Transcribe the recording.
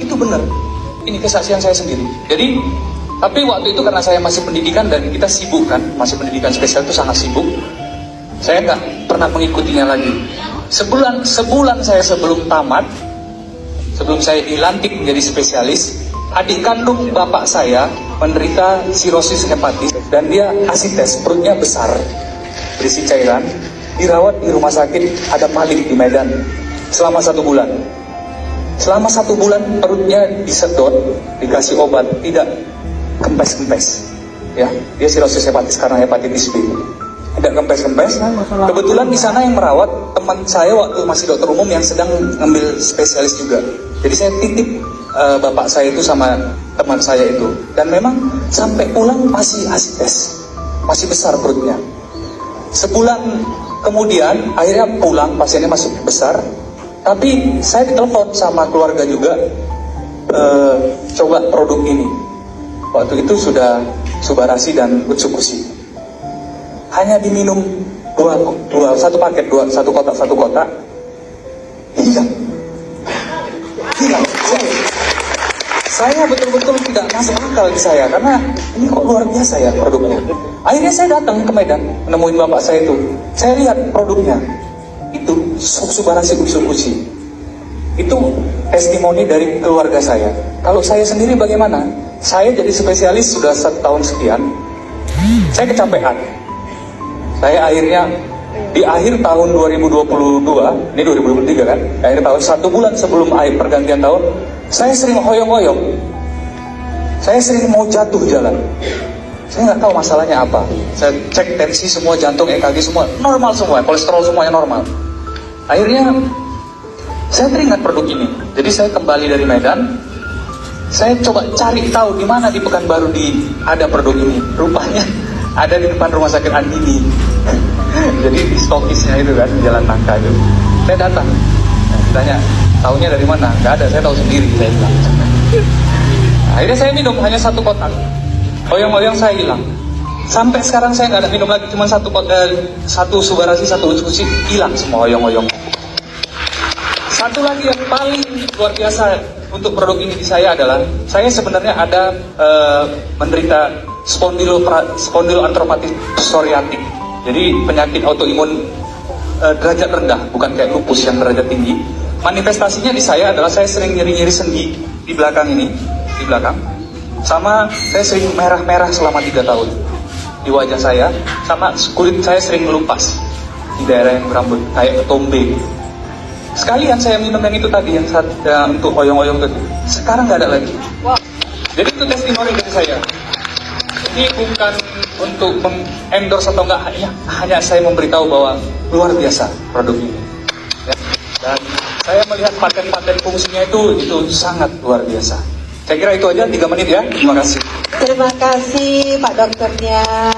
Itu benar. Ini kesaksian saya sendiri. Jadi, tapi waktu itu karena saya masih pendidikan dan kita sibuk kan, masih pendidikan spesial itu sangat sibuk. Saya nggak pernah mengikutinya lagi. Sebulan saya sebelum tamat, sebelum saya dilantik menjadi spesialis, adik kandung bapak saya menderita sirosis hepatis dan dia asites, perutnya besar, berisi cairan, dirawat di rumah sakit ada Malik di Medan selama 1 bulan. Selama 1 bulan perutnya disedot, dikasih obat, tidak kempes-kempes. Ya, dia sirosis hepatis karena hepatitis B. Tidak kempes-kempes. Kebetulan di sana yang merawat teman saya waktu masih dokter umum yang sedang ngambil spesialis juga. Jadi saya titip bapak saya itu sama teman saya itu. Dan memang sampai pulang masih asites, masih besar perutnya. Sebulan kemudian akhirnya pulang, pasiennya masih besar. Tapi saya ditelepon sama keluarga juga, coba produk ini. Waktu itu sudah Subarasi dan Utsukushi. Hanya diminum satu paket, satu kotak, hilang. Saya betul-betul tidak masuk akal di saya, karena ini kok luar biasa ya produknya. Akhirnya saya datang ke Medan, menemuin bapak saya itu. Saya lihat produknya. Itu Subarasi Utsukushi. Itu testimoni dari keluarga saya. Kalau saya sendiri bagaimana? Saya jadi spesialis sudah 1 tahun sekian. Saya kecapean. Saya akhirnya di akhir tahun 2022, ini 2023 kan? Akhir tahun 1 bulan sebelum akhir pergantian tahun, saya sering hoyong-hoyong. Saya sering mau jatuh jalan. Saya nggak tahu masalahnya apa. Saya cek tensi semua, jantung, EKG semua normal semua, kolesterol semuanya normal. Akhirnya saya teringat produk ini. Jadi saya kembali dari Medan. Saya coba cari tahu di mana di Pekanbaru ada produk ini. Rupanya ada di depan rumah sakit Andini. Jadi di stokisnya itu kan, Jalan Nangka itu. Saya datang. Tanya, taunya dari mana? Nggak ada, saya tahu sendiri, saya bilang. Akhirnya saya minum hanya 1 kotak. Hoyong-hoyong saya hilang. Sampai sekarang saya nggak ada minum lagi, cuma 1 Subarasi, 1 Utsukushi, hilang semua hoyong-hoyong. Satu lagi yang paling luar biasa untuk produk ini di saya adalah, saya sebenarnya ada menderita spondyloarthropathy psoriatic. Jadi penyakit autoimun derajat rendah, bukan kayak lupus yang derajat tinggi. Manifestasinya di saya adalah saya sering nyeri-nyeri sendi di belakang ini, di belakang. Sama saya sering merah-merah selama 3 tahun di wajah saya, sama kulit saya sering melupas di daerah yang berambut kayak ketombe. Sekalian saya minum yang itu tadi, yang untuk hoyong-hoyong tadi. Sekarang nggak ada lagi. Jadi itu testimoni dari saya. Ini bukan untuk mengendorse atau enggak, hanya saya memberitahu bahwa luar biasa produk ini. Ya. Dan saya melihat paten-paten fungsinya itu sangat luar biasa. Saya kira itu aja, 3 menit ya. Terima kasih. Terima kasih Pak Dokternya.